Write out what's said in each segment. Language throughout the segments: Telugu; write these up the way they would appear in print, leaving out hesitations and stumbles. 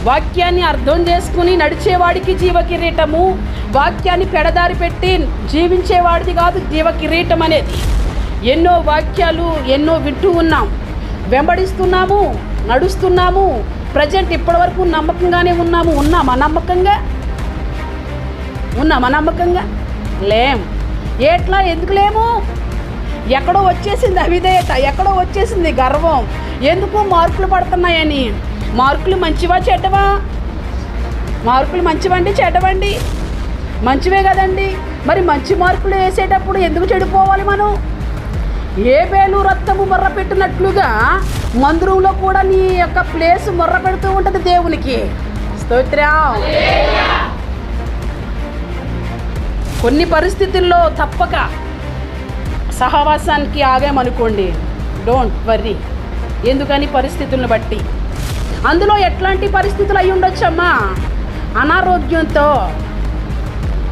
వాక్యాన్ని అర్థం చేసుకుని నడిచేవాడికి జీవ కిరీటము, వాక్యాన్ని పెడదారి పెట్టి జీవించేవాడిది కాదు జీవ కిరీటం అనేది. ఎన్నో వాక్యాలు ఎన్నో వింటూ ఉన్నాం, వెంబడిస్తున్నాము, నడుస్తున్నాము. ప్రజెంట్ ఇప్పటివరకు నమ్మకంగానే ఉన్నాము. ఉన్నామా నమ్మకంగా లేం. ఎట్లా ఎందుకు లేము? ఎక్కడో వచ్చేసింది అవిధేయత, ఎక్కడో వచ్చేసింది గర్వం. ఎందుకు? మార్కులు పడుతున్నాయని. మార్కులు మంచివా చెడ్డవా? మార్కులు మంచివండి చెడ్డవండి? మంచివే కదండి. మరి మంచి మార్కులు వేసేటప్పుడు ఎందుకు చెడిపోవాలి మనం? ఏ బేలు రక్తము మొర్ర పెట్టినట్లుగా మందిరంలో కూడా నీ యొక్క ప్లేస్ మొర్ర పెడుతూ ఉంటుంది దేవునికి. స్తోత్రం. కొన్ని పరిస్థితుల్లో తప్పక సహవాసానికి ఆగామనుకోండి, డోంట్ వర్రీ. ఎందుకని? పరిస్థితులను బట్టి. అందులో ఎట్లాంటి పరిస్థితులు అయి ఉండొచ్చమ్మా? అనారోగ్యంతో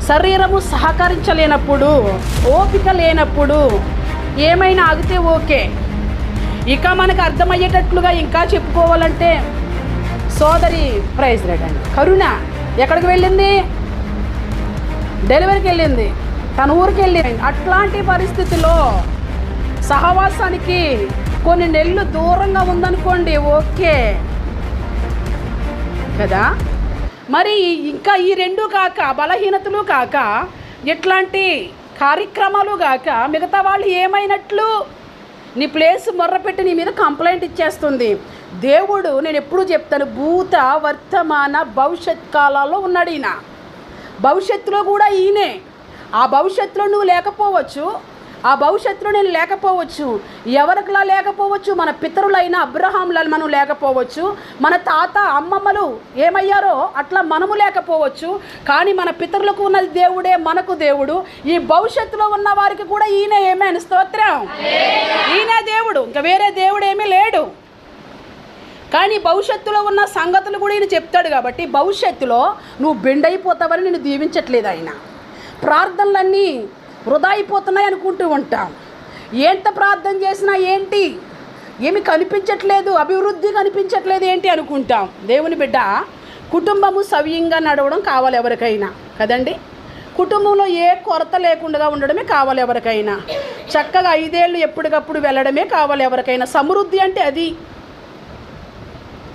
శరీరము సహకరించలేనప్పుడు, ఓపిక లేనప్పుడు ఏమైనా ఆగితే ఓకే. ఇక మనకు అర్థమయ్యేటట్లుగా ఇంకా చెప్పుకోవాలంటే సోదరి ప్రైజ్ రెడ్ అండి కరుణ ఎక్కడికి వెళ్ళింది? డెలివరీకి వెళ్ళింది, తన ఊరికి వెళ్ళింది. అట్లాంటి పరిస్థితిలో సహవాసానికి కొన్ని నెలలు దూరంగా ఉందనుకోండి, ఓకే కదా. మరి ఇంకా ఈ రెండు కాక, బలహీనతలు కాక, ఎట్లాంటి కార్యక్రమాలు కాక మిగతా వాళ్ళు ఏమైనట్లు? నీ ప్లేస్ మొర్రపెట్టి నీ మీద కంప్లైంట్ ఇచ్చేస్తుంది. దేవుడు, నేను ఎప్పుడూ చెప్తాను, భూత వర్తమాన భవిష్యత్ కాలాల్లో ఉన్నాడు ఈయన. భవిష్యత్తులో కూడా ఈయనే. ఆ భవిష్యత్తులో నువ్వు లేకపోవచ్చు, ఆ భవిష్యత్తులో నేను లేకపోవచ్చు, ఎవరికిలా లేకపోవచ్చు. మన పితరులైన అబ్రహాంలా మనం లేకపోవచ్చు, మన తాత అమ్మమ్మలు ఏమయ్యారో అట్లా మనము లేకపోవచ్చు. కానీ మన పితరులకు ఉన్నది దేవుడే మనకు దేవుడు. ఈ భవిష్యత్తులో ఉన్న వారికి కూడా ఈయన ఏమైనా స్తోత్రం. ఈయన దేవుడు, ఇంకా వేరే దేవుడు ఏమీ లేడు. కానీ భవిష్యత్తులో ఉన్న సంగతులు కూడా ఈయన చెప్తాడు. కాబట్టి భవిష్యత్తులో నువ్వు బెండ్ అయిపోతావని నేను దీవించట్లేదు. ఆయన ప్రార్థనలన్నీ వృధా అయిపోతున్నాయి అనుకుంటూ ఉంటాం. ఎంత ప్రార్థన చేసినా ఏంటి, ఏమి కనిపించట్లేదు, అభివృద్ధి కనిపించట్లేదు ఏంటి అనుకుంటాం. దేవుని బిడ్డ, కుటుంబము సవ్యంగా నడవడం కావాలి ఎవరికైనా కదండి. కుటుంబంలో ఏ కొరత లేకుండా ఉండడమే కావాలి ఎవరికైనా. చక్కగా 5 ఏళ్ళు ఎప్పటికప్పుడు వెళ్ళడమే కావాలి ఎవరికైనా. సమృద్ధి అంటే అది.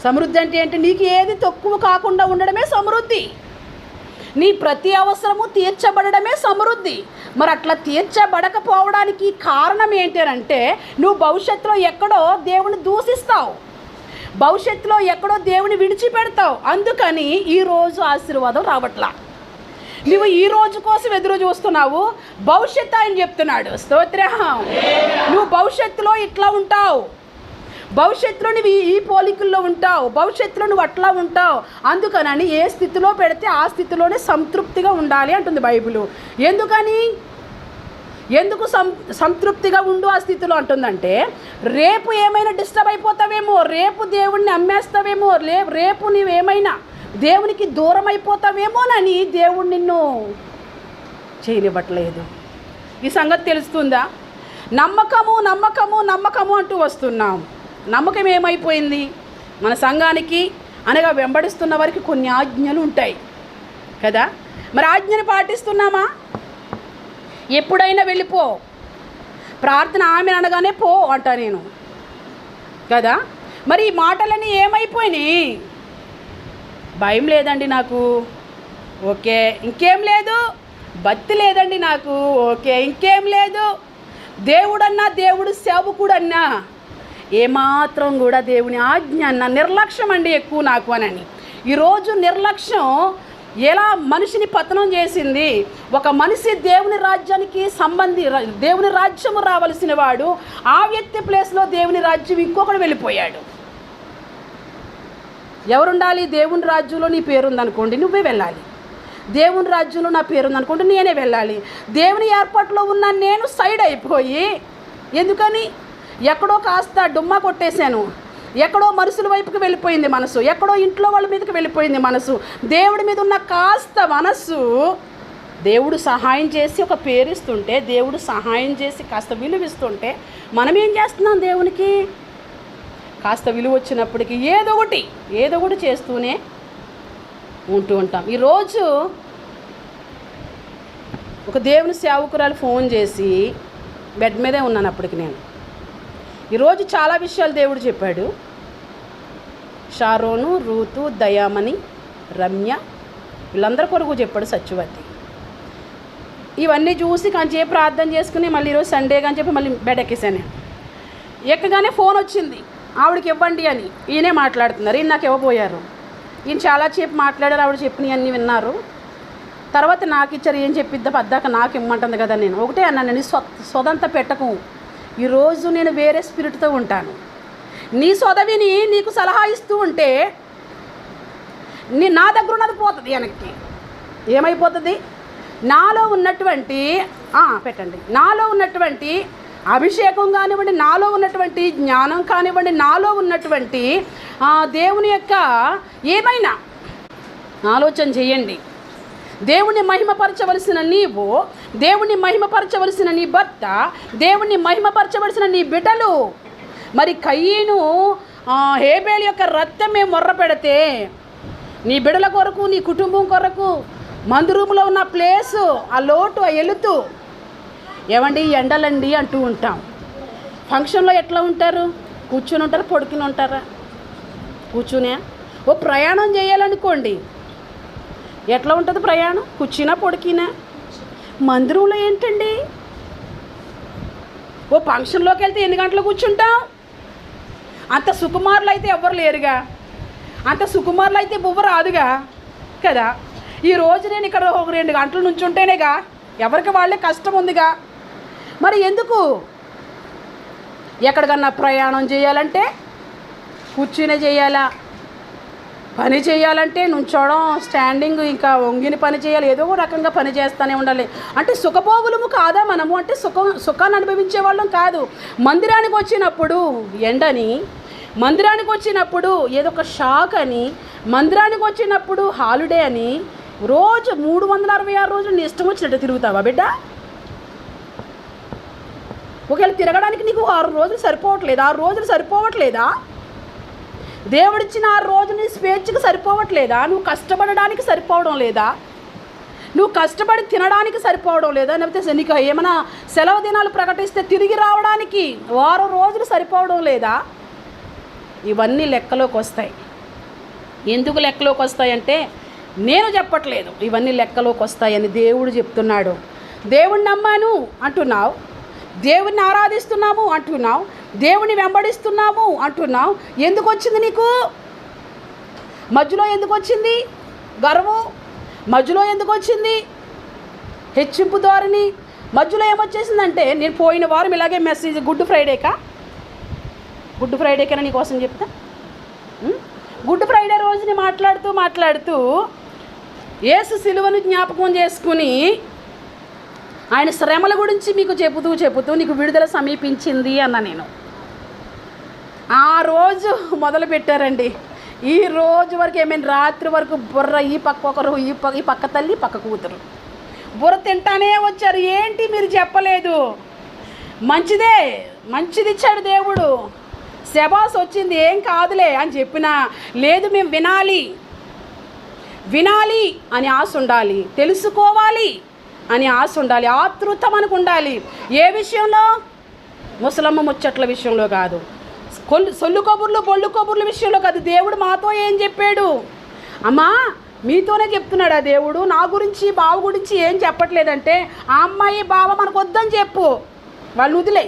సమృద్ధి అంటే ఏంటి? నీకు ఏది తక్కువ కాకుండా ఉండడమే సమృద్ధి. నీ ప్రతి అవసరము తీర్చబడమే సమృద్ధి. మరి అట్లా తీర్చబడకపోవడానికి కారణం ఏంటి అంటే, నువ్వు భవిష్యత్తులో ఎక్కడో దేవుని దూషిస్తావు, భవిష్యత్తులో ఎక్కడో దేవుని విడిచిపెడతావు. అందుకని ఈరోజు ఆశీర్వాదం రావట్లా. నువ్వు ఈ రోజు కోసం ఎదురు చూస్తున్నావు, భవిష్యత్తు ఆయన చెప్తున్నాడు. స్తోత్రం. నువ్వు భవిష్యత్తులో ఇట్లా ఉంటావు, భవిష్యత్తులో నువ్వు ఈ పోలికల్లో ఉంటావు, భవిష్యత్తులో నువ్వు అట్లా ఉంటావు. అందుకని ఏ స్థితిలో పెడితే ఆ స్థితిలోనే సంతృప్తిగా ఉండాలి అంటుంది బైబిల్. ఎందుకు సంతృప్తిగా ఉండు ఆ స్థితిలో అంటుందంటే, రేపు ఏమైనా డిస్టర్బ్ అయిపోతావేమో, రేపు దేవుణ్ణి అమ్మేస్తావేమో, రేపు నీవేమైనా దేవునికి దూరం అయిపోతావేమోనని దేవుడు నిన్ను చేయనివ్వట్లేదు. ఈ సంగతి తెలుస్తుందా? నమ్మకము నమ్మకము నమ్మకము అంటూ వస్తున్నాం. నమ్మకం ఏమైపోయింది? మన సంఘానికి అనగా వెంబడిస్తున్న వారికి కొన్ని ఆజ్ఞలు ఉంటాయి కదా. మరి ఆజ్ఞను పాటిస్తున్నామా? ఎప్పుడైనా వెళ్ళిపో, ప్రార్థన ఆమె అనగానే పో అంట నేను కదా. మరి ఈ మాటలన్నీ ఏమైపోయినాయి? భయం లేదండి నాకు, ఓకే. ఇంకేం లేదు. భక్తి లేదండి నాకు, ఓకే. ఇంకేం లేదు. దేవుడన్నా, దేవుడు సేవకుడన్నా ఏమాత్రం కూడా దేవుని ఆజ్ఞ అన్న నిర్లక్ష్యం అండి ఎక్కువ నాకు అని. ఈరోజు నిర్లక్ష్యం ఎలా మనిషిని పతనం చేసింది. ఒక మనిషి దేవుని రాజ్యానికి దేవుని రాజ్యము రావలసిన వాడు, ఆ వ్యక్తి ప్లేస్లో దేవుని రాజ్యం ఇంకొకడు వెళ్ళిపోయాడు. ఎవరుండాలి? దేవుని రాజ్యంలో నీ పేరుందనుకోండి, నువ్వే వెళ్ళాలి. దేవుని రాజ్యంలో నా పేరుందనుకోండి, నేనే వెళ్ళాలి. దేవుని ఏర్పాట్లో ఉన్న నేను సైడ్ అయిపోయి, ఎందుకని? ఎక్కడో కాస్త డుమ్మా కొట్టేశాను, ఎక్కడో మనుషుల వైపుకి వెళ్ళిపోయింది మనసు, ఎక్కడో ఇంట్లో వాళ్ళ మీదకి వెళ్ళిపోయింది మనసు. దేవుడి మీద ఉన్న కాస్త మనస్సు దేవుడు సహాయం చేసి ఒక పేరిస్తుంటే, దేవుడు సహాయం చేసి కాస్త విలువిస్తుంటే, మనం ఏం చేస్తున్నాం? దేవునికి కాస్త విలువ వచ్చినప్పటికీ ఏదో ఒకటి చేస్తూనే ఉంటూ ఉంటాం. ఈరోజు ఒక దేవుని సేవకురాలు ఫోన్ చేసి, బెడ్ మీదే ఉన్నాను అప్పటికి నేను, ఈరోజు చాలా విషయాలు దేవుడు చెప్పాడు. షారోను, రూతు, దయామణి, రమ్య వీళ్ళందరి కొరకు చెప్పాడు, సత్యవతి. ఇవన్నీ చూసి కొంచెం ప్రార్థన చేసుకుని మళ్ళీ ఈరోజు సండే అని చెప్పి మళ్ళీ బెడ్ ఎక్కేసాను. ఎక్కగానే ఫోన్ వచ్చింది, ఆవిడకి ఇవ్వండి అని. ఈయనే మాట్లాడుతున్నారు, ఈయన నాకు ఇవ్వబోయారు. ఈయన చాలా సేపు మాట్లాడారు, ఆవిడ చెప్పినవి అన్నీ విన్నారు. తర్వాత నాకు ఇచ్చారు, ఏం చెప్పిద్దా పద్దాక నాకు ఇమ్మంటుంది కదా. నేను ఒకటే అన్నాను, నీ సొదంతా పెట్టకు, ఈరోజు నేను వేరే స్పిరిట్తో ఉంటాను. నీ సొదవిని నీకు సలహా ఇస్తూ ఉంటే నా దగ్గర ఉన్నది పోతుంది వెనక్కి. ఏమైపోతుంది? నాలో ఉన్నటువంటి నాలో ఉన్నటువంటి అభిషేకం కానివ్వండి, నాలో ఉన్నటువంటి జ్ఞానం కానివ్వండి, నాలో ఉన్నటువంటి దేవుని యొక్క ఏమైనా ఆలోచన చేయండి. దేవుణ్ణి మహిమపరచవలసిన నీవు, దేవుణ్ణి మహిమపరచవలసిన నీ భర్త, దేవుణ్ణి మహిమపరచవలసిన నీ బిడ్డలు. మరి కయ్యను హేబేలు యొక్క రక్తమే మొర్ర పెడితే నీ బిడ్డల కొరకు, నీ కుటుంబం కొరకు, మందిరూములో ఉన్న ప్లేసు, ఆ లోటు, ఆ ఎలుతు, ఏమండి ఎండలండి అంటూ ఉంటాం. ఫంక్షన్లో ఎట్లా ఉంటారు? కూర్చుని ఉంటారా, పొడుకుని ఉంటారా? కూర్చునే. ఓ ప్రయాణం చేయాలనుకోండి, ఎట్లా ఉంటుంది ప్రయాణం? కూర్చున్నా పొడికినా. మందిరంలో ఏంటండి, ఓ ఫంక్షన్లోకి వెళ్తే ఎన్ని గంటలు కూర్చుంటాం? అంత సుకుమారులు అయితే ఎవ్వరు లేరుగా, అంత సుకుమారులు అయితే బువ్వ రాదుగా కదా. ఈరోజు నేను ఇక్కడ ఒక 2 గంటల నుంచి ఉంటేనేగా, ఎవరికి వాళ్ళే కష్టం ఉందిగా. మరి ఎందుకు? ఎక్కడికన్నా ప్రయాణం చేయాలంటే కూర్చునే చేయాలా, పని చేయాలంటే నుంచోవడం, స్టాండింగ్, ఇంకా వంగిని పని చేయాలి, ఏదో రకంగా పని చేస్తూనే ఉండాలి. అంటే సుఖభోగులము కాదా మనము? అంటే సుఖాన్ని అనుభవించే వాళ్ళం కాదు. మందిరానికి వచ్చినప్పుడు ఎండని, మందిరానికి వచ్చినప్పుడు ఏదో ఒక షాక్ అని, మందిరానికి వచ్చినప్పుడు హాలిడే అని, రోజు 366 రోజులు నీ ఇష్టం వచ్చినట్టు తిరుగుతావా బిడ్డ? ఒకవేళ తిరగడానికి నీకు 6 రోజులు సరిపోవట్లేదా? 6 రోజులు సరిపోవట్లేదా? దేవుడిచ్చిన 6 రోజులు స్వేచ్ఛకు సరిపోవట్లేదా? నువ్వు కష్టపడడానికి సరిపోవడం లేదా? నువ్వు కష్టపడి తినడానికి సరిపోవడం లేదా? లేకపోతే నీకు ఏమైనా సెలవు దినాలు ప్రకటిస్తే తిరిగి రావడానికి 6 రోజులు సరిపోవడం లేదా? ఇవన్నీ లెక్కలోకి వస్తాయి. ఎందుకు లెక్కలోకి వస్తాయంటే నేను చెప్పట్లేదు, ఇవన్నీ లెక్కలోకి వస్తాయని దేవుడు చెప్తున్నాడు. దేవుణ్ణి నమ్మాను అంటున్నావు, దేవుణ్ణి ఆరాధిస్తున్నాము అంటున్నావు, దేవుని వెంబడిస్తున్నాము అంటున్నావు. ఎందుకు వచ్చింది నీకు? మధ్యలో ఎందుకు వచ్చింది గర్వం? మధ్యలో ఎందుకు వచ్చింది హెచ్చింపు ధోరణి? మధ్యలో ఏమొచ్చేసిందంటే, నేను పోయిన వారం ఇలాగే మెసేజ్ గుడ్ ఫ్రైడేకైనా నీకోసం చెప్తా. గుడ్ ఫ్రైడే రోజుని మాట్లాడుతూ యేసు సిలువను జ్ఞాపకం చేసుకుని ఆయన శ్రమల గురించి మీకు చెబుతూ నీకు విడుదల సమీపించింది అన్న నేను. ఆ రోజు మొదలు పెట్టారండి. ఈ రోజు వరకు ఏమైనా రాత్రి వరకు బుర్ర, ఈ పక్క ఒకరు, ఈ పక్క తల్లి, పక్క కూతురు బుర్ర తింటానే వచ్చారు. ఏంటి మీరు చెప్పలేదు? మంచిది ఇచ్చాడు దేవుడు, శబాస్ వచ్చింది, ఏం కాదులే అని చెప్పినా లేదు. మేము వినాలి అని ఆశ ఉండాలి, తెలుసుకోవాలి అని ఆశ ఉండాలి, ఆతృత మనకు ఉండాలి. ఏ విషయంలో? ముసలమ్మ ముచ్చట్ల విషయంలో కాదు, సొల్లు కబుర్లు, బొల్లు కబుర్ల విషయంలో కాదు. దేవుడు మాతో ఏం చెప్పాడు? అమ్మా మీతోనే చెప్తున్నాడు ఆ దేవుడు. నా గురించి, బావ గురించి ఏం చెప్పట్లేదంటే, ఆ అమ్మాయి బావ మనకు వద్దని చెప్పు, వాళ్ళు వదిలే,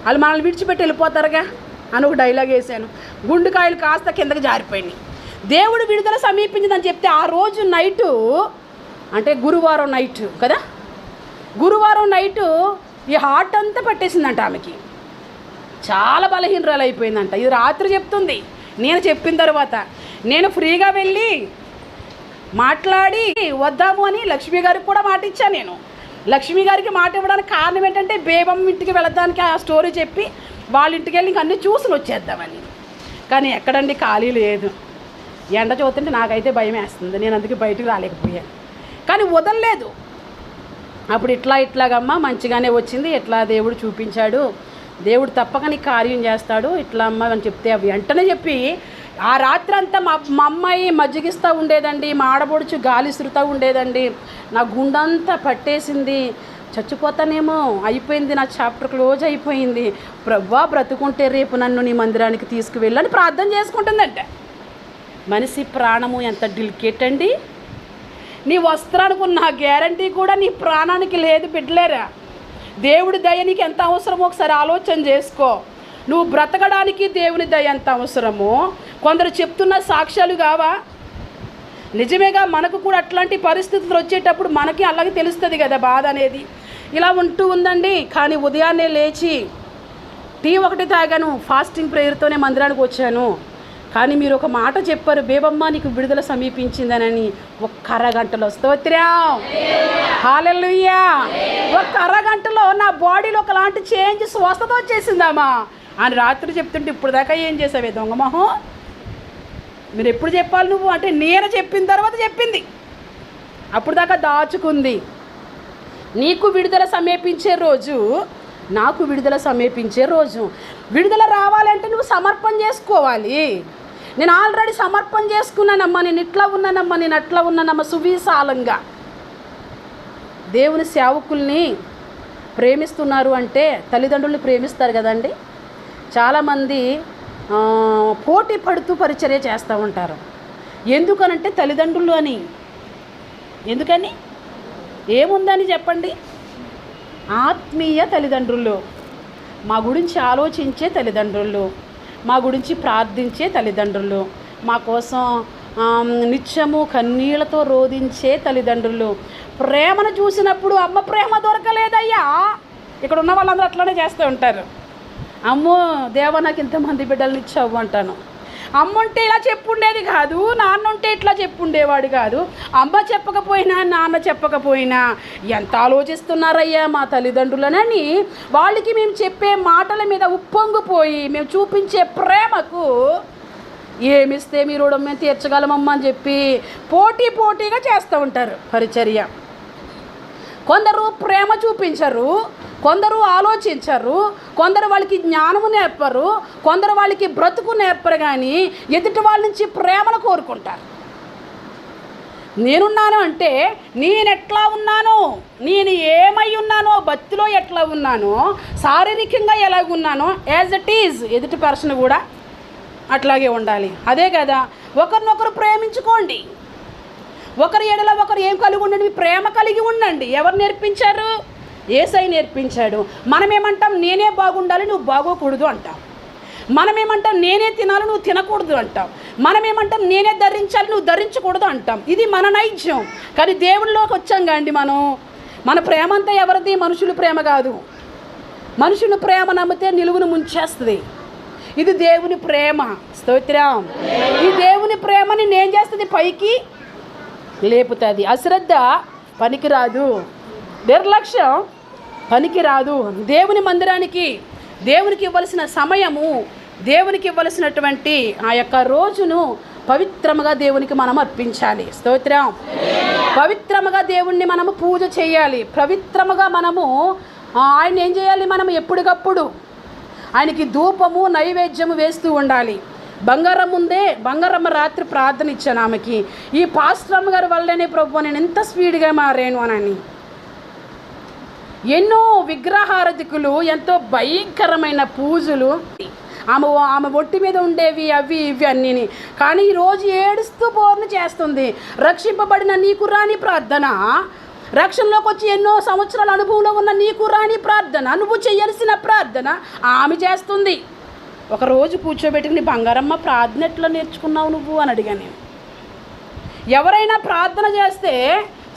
వాళ్ళు మనల్ని విడిచిపెట్టి వెళ్ళిపోతారుగా అని ఒక డైలాగ్ వేసాను. గుండెకాయలు కాస్త కిందకి జారిపోయినాయి. దేవుడు విడుదల సమీపించిందని చెప్తే ఆ రోజు నైటు, అంటే గురువారం నైటు కదా, గురువారం నైటు ఈ హార్ట్ అంతా పట్టేసిందంట ఆమెకి. చాలా బలహీనరాలు అయిపోయిందంట. ఇది రాత్రి చెప్తుంది. నేను చెప్పిన తర్వాత నేను ఫ్రీగా వెళ్ళి మాట్లాడి వద్దాము అని లక్ష్మి గారికి కూడా మాట ఇచ్చాను. నేను లక్ష్మి గారికి మాట ఇవ్వడానికి కారణం ఏంటంటే, బేబమ్మ ఇంటికి వెళ్ళడానికి ఆ స్టోరీ చెప్పి వాళ్ళ ఇంటికి వెళ్ళి ఇంక అన్నీ చూసుకుని వచ్చేద్దామని. కానీ ఎక్కడండి ఖాళీ లేదు. ఎండ చూస్తుంటే నాకైతే భయం వేస్తుంది. నేను అందుకే బయటకు రాలేకపోయాను. కానీ వదలలేదు. అప్పుడు ఇట్లాగమ్మా మంచిగానే వచ్చింది, ఎట్లా దేవుడు చూపించాడు, దేవుడు తప్పక నీ కార్యం చేస్తాడు, ఇట్లా అమ్మ అని చెప్తే అవి వెంటనే చెప్పి ఆ రాత్రి అంతా మా అమ్మాయి మజ్జిగిస్తూ ఉండేదండి, మా ఆడబొడుచు గాలి సురుతూ ఉండేదండి. నా గుండంతా పట్టేసింది, చచ్చిపోతానేమో, అయిపోయింది, నా చాప్టర్ క్లోజ్ అయిపోయింది. ప్రభువా బ్రతుకుంటే రేపు నన్ను నీ మందిరానికి తీసుకువెళ్ళని ప్రార్థన చేసుకుంటుందంట. మనిషి ప్రాణము ఎంత డెలికేట్ అండి. నీ వస్త్రానికి ఉన్న గ్యారంటీ కూడా నీ ప్రాణానికి లేదు బిడ్డలేరా. దేవుడి దయ నీకు ఎంత అవసరమో ఒకసారి ఆలోచన చేసుకో. నువ్వు బ్రతకడానికి దేవుని దయ ఎంత అవసరమో కొందరు చెప్తున్న సాక్ష్యాలు కావా? నిజమేగా, మనకు కూడా అట్లాంటి పరిస్థితులు వచ్చేటప్పుడు మనకి అలాగే తెలుస్తుంది కదా బాధ అనేది. ఇలా ఉంటూ ఉందండి. కానీ ఉదయాన్నే లేచి టీ ఒకటి తాగాను, ఫాస్టింగ్ ప్రేయర్తోనే మందిరానికి వచ్చాను. కానీ మీరు ఒక మాట చెప్పారు, బేబమ్మ నీకు విడుదల సమీపించిందనని. ఒక్క అరగంటలో స్తోత్రం, హల్లెలూయా, ఒక్క అరగంటలో నా బాడీలో ఒకలాంటి చేంజ్, స్వస్థత వచ్చేసిందమ్మా అని రాత్రి చెప్తుంటే ఇప్పుడు దాకా ఏం చేసావే దొంగమోహం, మీరు ఎప్పుడు చెప్పాలి నువ్వు అంటే నేను చెప్పిన తర్వాత చెప్పింది. అప్పుడు దాకా దాచుకుంది. నీకు విడుదల సమీపించే రోజు, నాకు విడుదల సమీపించే రోజు. విడుదల రావాలంటే నువ్వు సమర్పణ చేసుకోవాలి. నేను ఆల్రెడీ సమర్పణ చేసుకున్నానమ్మా, నేను ఇట్లా ఉన్నానమ్మా, నేను అట్లా ఉన్నానమ్మా. సువిశాలంగా దేవుని సేవకుల్ని ప్రేమిస్తున్నారు అంటే తల్లిదండ్రుల్ని ప్రేమిస్తారు కదండి. చాలామంది పోటీ పడుతూ పరిచర్య చేస్తూ ఉంటారు. ఎందుకనంటే తల్లిదండ్రులు అని. ఎందుకని? ఏముందని చెప్పండి? ఆత్మీయ తల్లిదండ్రులు, మా గురించి ఆలోచించే తల్లిదండ్రులు, మా గురించి ప్రార్థించే తల్లిదండ్రులు, మా కోసం నిత్యము కన్నీళ్లతో రోధించే తల్లిదండ్రులు. ప్రేమను చూసినప్పుడు అమ్మ ప్రేమ దొరకలేదయ్యా. ఇక్కడ ఉన్న వాళ్ళందరూ అట్లానే చేస్తూ ఉంటారు. అమ్మో దేవా నాకు ఇంతమంది బిడ్డలను ఇచ్చావు అంటాను. అమ్మ ఉంటే ఇలా చెప్పుండేది కాదు, నాన్న ఉంటే ఇట్లా చెప్పుండేవాడు కాదు. అమ్మ చెప్పకపోయినా నాన్న చెప్పకపోయినా ఎంత ఆలోచిస్తున్నారయ్యా మా తల్లిదండ్రులనని వాళ్ళకి మేము చెప్పే మాటల మీద ఉప్పొంగిపోయి మేము చూపించే ప్రేమకు ఏమిస్తే మీరు మేము తీర్చగలమమ్మా అని చెప్పి పోటీగా చేస్తూ ఉంటారు పరిచర్య. కొందరు ప్రేమ చూపించరు, కొందరు ఆలోచించరు, కొందరు వాళ్ళకి జ్ఞానము నేర్పరు, కొందరు వాళ్ళకి బ్రతుకు నేర్పరు. కానీ ఎదుటి వాళ్ళ నుంచి ప్రేమను కోరుకుంటారు. నేనున్నాను అంటే నేను ఎట్లా ఉన్నానో, నేను ఏమై ఉన్నానో, భక్తిలో ఎట్లా ఉన్నానో, శారీరకంగా ఎలాగున్నానో యాజ్ ఇట్ ఈజ్ ఎదుటి పర్సన్ కూడా అట్లాగే ఉండాలి. అదే కదా, ఒకరినొకరు ప్రేమించుకోండి. ఒకరి ఎడల ఒకరు ఏం కలిగి ఉండండి, ప్రేమ కలిగి ఉండండి. ఎవరు నేర్పించారు? యేసయ్య నేర్పించాడు. మనమేమంటాం, నేనే బాగుండాలి నువ్వు బాగోకూడదు అంటాం. మనమేమంటాం, నేనే తినాలి నువ్వు తినకూడదు అంటాం. మనమేమంటాం, నేనే ధరించాలి నువ్వు ధరించకూడదు అంటాం. ఇది మన నైజ్యం. కానీ దేవుళ్ళలోకి వచ్చాం కాండి మన ప్రేమ అంతా ఎవరిది? మనుషుల ప్రేమ కాదు. మనుషుల ప్రేమ నమ్మితే నిలువును ముంచేస్తుంది. ఇది దేవుని ప్రేమ. స్తోత్రం. ఈ దేవుని ప్రేమని నేను చేస్తుంది పైకి లేపుతుంది. అశ్రద్ధ పనికిరాదు, నిర్లక్ష్యం పనికిరాదు. దేవుని మందిరానికి దేవునికి ఇవ్వాల్సిన సమయము, దేవునికి ఇవ్వాల్సినటువంటి ఆ యొక్క రోజును పవిత్రముగా దేవునికి మనం అర్పించాలి. స్తోత్రం. పవిత్రముగా దేవుణ్ణి మనము పూజ చేయాలి. పవిత్రముగా మనము ఆయన ఏం చేయాలి? మనం ఎప్పటికప్పుడు ఆయనకి ధూపము నైవేద్యము వేస్తూ ఉండాలి. బంగారమ్మ రాత్రి ప్రార్థన ఇచ్చాను ఆమెకి, ఈ పాస్టరమ్మ గారి వల్లనే ప్రభు నేను ఎంత స్పీడ్గా మారాను అని. ఎన్నో విగ్రహారధికులు, ఎంతో భయంకరమైన పూజలు, ఆమె ఒంటి మీద ఉండేవి అవి ఇవి అన్నీ. కానీ ఈరోజు ఏడుస్తూ బోర్ను చేస్తుంది. రక్షింపబడిన నీకు రాని ప్రార్థన, రక్షణలోకి వచ్చి ఎన్నో సంవత్సరాల అనుభవంలో ఉన్న నీకు రాని ప్రార్థన, నువ్వు చేయాల్సిన ప్రార్థన ఆమె చేస్తుంది. ఒకరోజు కూర్చోబెట్టుకుని బంగారమ్మ ప్రార్థన ఎట్లా నేర్చుకున్నావు నువ్వు అని అడిగాను నేను. ఎవరైనా ప్రార్థన చేస్తే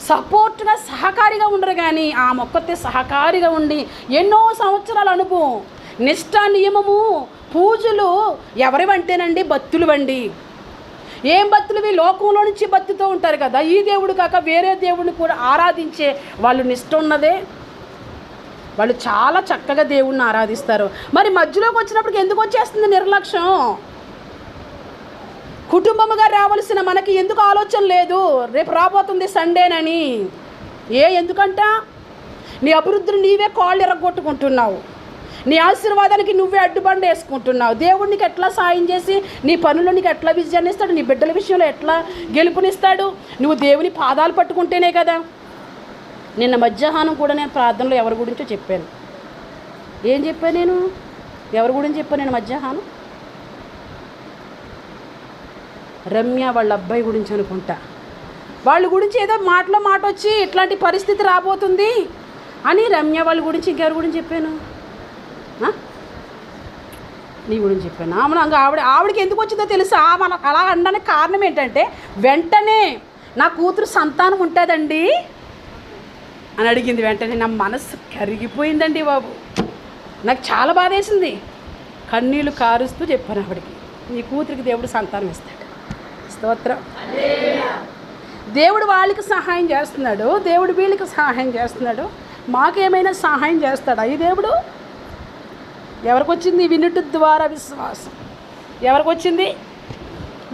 సపోర్ట్గా సహకారిగా ఉండరు, కానీ ఆ మొక్కతే సహకారిగా ఉండి ఎన్నో సంవత్సరాల అనుభవం, నిష్ఠ, నియమము, పూజలు ఎవరివంటేనండి? భక్తులు వండి. ఏం భక్తులు? లోకంలో నుంచి భక్తితో ఉంటారు కదా. ఈ దేవుడు కాక వేరే దేవుడిని కూడా ఆరాధించే వాళ్ళు నిష్ఠ ఉన్నదే. వాళ్ళు చాలా చక్కగా దేవుణ్ణి ఆరాధిస్తారు. మరి మధ్యలోకి వచ్చినప్పటికి ఎందుకు వచ్చేస్తుంది నిర్లక్ష్యం? కుటుంబముగా రావాల్సిన మనకి ఎందుకు ఆలోచన లేదు? రేపు రాబోతుంది సండేనని. ఎందుకంట నీ అభివృద్ధిని నీవే కాళ్ళు ఎరగొట్టుకుంటున్నావు. నీ ఆశీర్వాదానికి నువ్వే అడ్డుబండ వేసుకుంటున్నావు. దేవుడు నీకు ఎట్లా సాయం చేసి నీ పనుల్లో నీకు ఎట్లా విజయాన్ని ఇస్తాడు, నీ బిడ్డల విషయంలో ఎట్లా గెలుపునిస్తాడు? నువ్వు దేవుని పాదాలు పట్టుకుంటేనే కదా. నిన్న మధ్యాహ్నం కూడా నేను ప్రార్థనలో ఎవరి గురించో చెప్పాను. ఏం చెప్పాను నేను? ఎవరి గురించి చెప్పాను నేను మధ్యాహ్నం? రమ్య వాళ్ళ అబ్బాయి గురించి అనుకుంటా. వాళ్ళ గురించి ఏదో మాటలో మాట వచ్చి ఇట్లాంటి పరిస్థితి రాబోతుంది అని రమ్య వాళ్ళ గురించి ఇంకెవరి గురించి చెప్పాను? నీ గురించి చెప్పాను. ఆవిడకి ఎందుకు వచ్చిందో తెలుసా? మన అలా అనడానికి కారణం ఏంటంటే, వెంటనే నా కూతురు సంతానం ఉంటుందండి అని అడిగింది. వెంటనే నా మనసు కరిగిపోయిందండి బాబు. నాకు చాలా బాధేసింది. కన్నీళ్ళు కారుస్తూ చెప్పాను ఆవిడకి, నీ కూతురికి దేవుడు సంతానం ఇస్తాడు. స్తోత్రం. దేవుడు వాళ్ళకి సహాయం చేస్తున్నాడు, దేవుడు వీళ్ళకి సహాయం చేస్తున్నాడు. మాకేమైనా సహాయం చేస్తాడా ఈ దేవుడు? ఎవరికి వచ్చింది? వినుట ద్వారా విశ్వాసం. ఎవరికి వచ్చింది?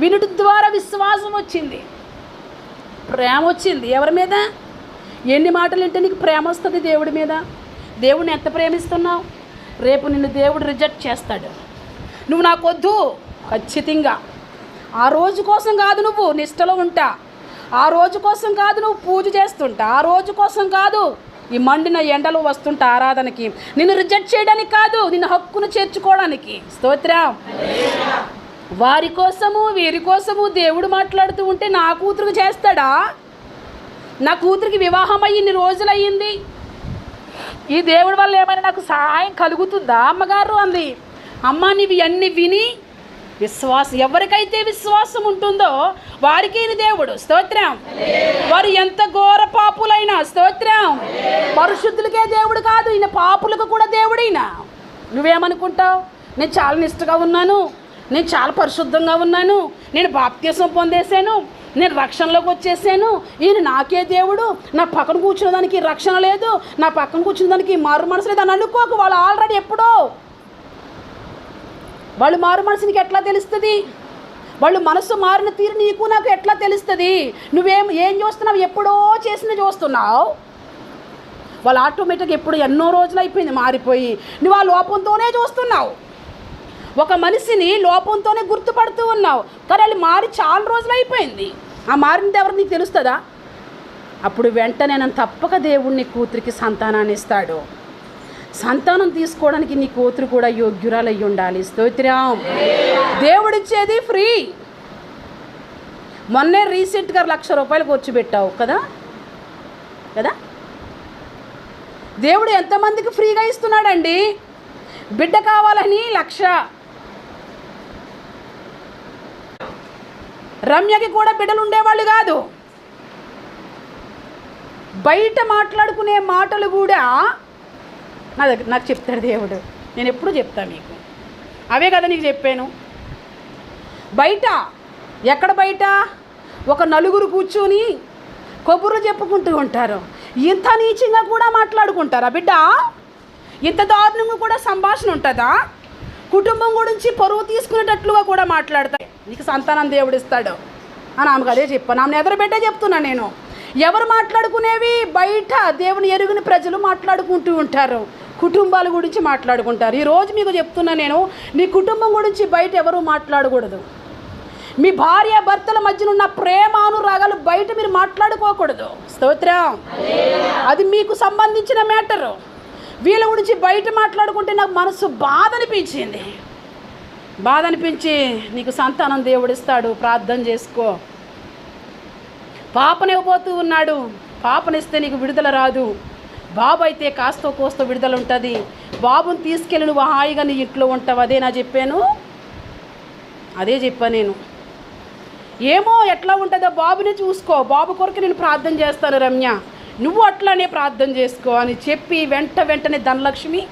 వినుట ద్వారా విశ్వాసం వచ్చింది. ప్రేమ వచ్చింది. ఎవరి మీద? ఎన్ని మాటలు వింటే నీకు ప్రేమ వస్తుంది దేవుడి మీద? దేవుడిని ఎంత ప్రేమిస్తున్నావు? రేపు నిన్ను దేవుడు రిజెక్ట్ చేస్తాడు. నువ్వు నాకొద్దు, ఖచ్చితంగా ఆ రోజు కోసం కాదు నువ్వు నిష్టలో ఉంటా, ఆ రోజు కోసం కాదు నువ్వు పూజ చేస్తుంటా, ఆ రోజు కోసం కాదు ఈ మండిన ఎండలు వస్తుంటా ఆరాధనకి, నిన్ను రిజెక్ట్ చేయడానికి కాదు, నిన్ను హక్కును చేర్చుకోవడానికి. స్తోత్రం. వారి కోసము వీరి కోసము దేవుడు మాట్లాడుతూ ఉంటే నా కూతురికి చేస్తాడా? నా కూతురికి వివాహం అయ్యి ఇన్ని రోజులు అయ్యింది, ఈ దేవుడి వల్ల ఏమైనా నాకు సహాయం కలుగుతుందా అమ్మగారు అంది. అమ్మ నీవి అన్నీ విని ఎవరికైతే విశ్వాసం ఉంటుందో వారికి దేవుడు. స్తోత్రం. వారు ఎంత ఘోర పాపులైనా, స్తోత్రం, పరిశుద్ధులకే దేవుడు కాదు, ఈయన పాపులకు కూడా దేవుడైనా. నువ్వేమనుకుంటావు? నేను చాలా నిష్ఠగా ఉన్నాను, నేను చాలా పరిశుద్ధంగా ఉన్నాను, నేను బాప్తిసం పొందేశాను, నేను రక్షణలోకి వచ్చేసాను, ఈయన నాకే దేవుడు, నా పక్కన కూర్చున్న దానికి రక్షణ లేదు, నా పక్కన కూర్చున్న దానికి మారు మనసు లేదు అని అనుకోకు. వాళ్ళు ఆల్రెడీ ఎప్పుడో వాళ్ళు మారు మనసు నీకు ఎట్లా తెలుస్తుంది? వాళ్ళు మనసు మారిన తీరు నీకు నాకు ఎట్లా తెలుస్తుంది? ఏం చూస్తున్నావు? ఎప్పుడో చేసిన చూస్తున్నావు. వాళ్ళు ఆటోమేటిక్గా ఎప్పుడు ఎన్నో రోజులు అయిపోయింది మారిపోయి, నువ్వు ఆ లోపంతోనే చూస్తున్నావు. ఒక మనిషిని లోపంతోనే గుర్తుపడుతూ ఉన్నావు, కానీ వాళ్ళు మారి చాలా రోజులు అయిపోయింది. ఆ మారినది ఎవరు నీకు తెలుస్తుందా? అప్పుడు వెంటనే నన్ను తప్పక దేవుడిని కూతురికి సంతానాన్ని ఇస్తాడు. సంతానం తీసుకోవడానికి నీ కూతురు కూడా యోగ్యురాలు అయ్యి ఉండాలి. స్తోత్రం. దేవుడిచ్చేది ఫ్రీ. మొన్నే రీసెంట్గా 1,00,000 రూపాయలు ఖర్చు పెట్టావు కదా కదా. దేవుడు ఎంతమందికి ఫ్రీగా ఇస్తున్నాడండి? బిడ్డ కావాలని 1,00,000. రమ్యకి కూడా బిడ్డలు ఉండేవాళ్ళు కాదు. బయట మాట్లాడుకునే మాటలు కూడా నాకు చెప్తాడు దేవుడు. నేను ఎప్పుడు చెప్తాను మీకు, అవే కదా నీకు చెప్పాను. బయట ఎక్కడ బయట ఒక నలుగురు కూర్చొని కబుర్లు చెప్పుకుంటూ ఉంటారు, ఇంత నీచంగా కూడా మాట్లాడుకుంటారా బిడ్డ? ఇంత దారుణంగా కూడా సంభాషణ ఉంటుందా? కుటుంబం గురించి పరువు తీసుకునేటట్లుగా కూడా మాట్లాడతాయి. నీకు సంతానం దేవుడిస్తాడు అని ఆమెకు అదే చెప్పాను. ఆమెను ఎదురుబెట్టే చెప్తున్నా నేను. ఎవరు మాట్లాడుకునేవి? బయట దేవుని ఎరుగని ప్రజలు మాట్లాడుకుంటూ ఉంటారు, కుటుంబాల గురించి మాట్లాడుకుంటారు. ఈరోజు మీకు చెప్తున్నా నేను, నీ కుటుంబం గురించి బయట ఎవరు మాట్లాడకూడదు. మీ భార్య భర్తల మధ్యన ఉన్న ప్రేమ అనురాగాలు బయట మీరు మాట్లాడుకోకూడదు. స్తోత్రం. అది మీకు సంబంధించిన మ్యాటరు. వీళ్ళ గురించి బయట మాట్లాడుకుంటే నాకు మనసు బాధ అనిపించి నీకు సంతానం దేవుడిస్తాడు, ప్రార్థన చేసుకో. పాపనివ్వబోతూ ఉన్నాడు, పాపనిస్తే నీకు విడుదల రాదు. బాబు అయితే కాస్తో కోస్తో విడుదల ఉంటుంది. బాబుని తీసుకెళ్ళి నువ్వు హాయిగా నీ ఇంట్లో ఉంటావు. అదే నా చెప్పాను, అదే చెప్పాను నేను. ఏమో ఎట్లా ఉంటుందో బాబుని చూసుకో, బాబు కొరకు నేను ప్రార్థన చేస్తాను రమ్య, నువ్వు అట్లానే ప్రార్థన చేసుకో అని చెప్పి వెంటనే ధనలక్ష్మి,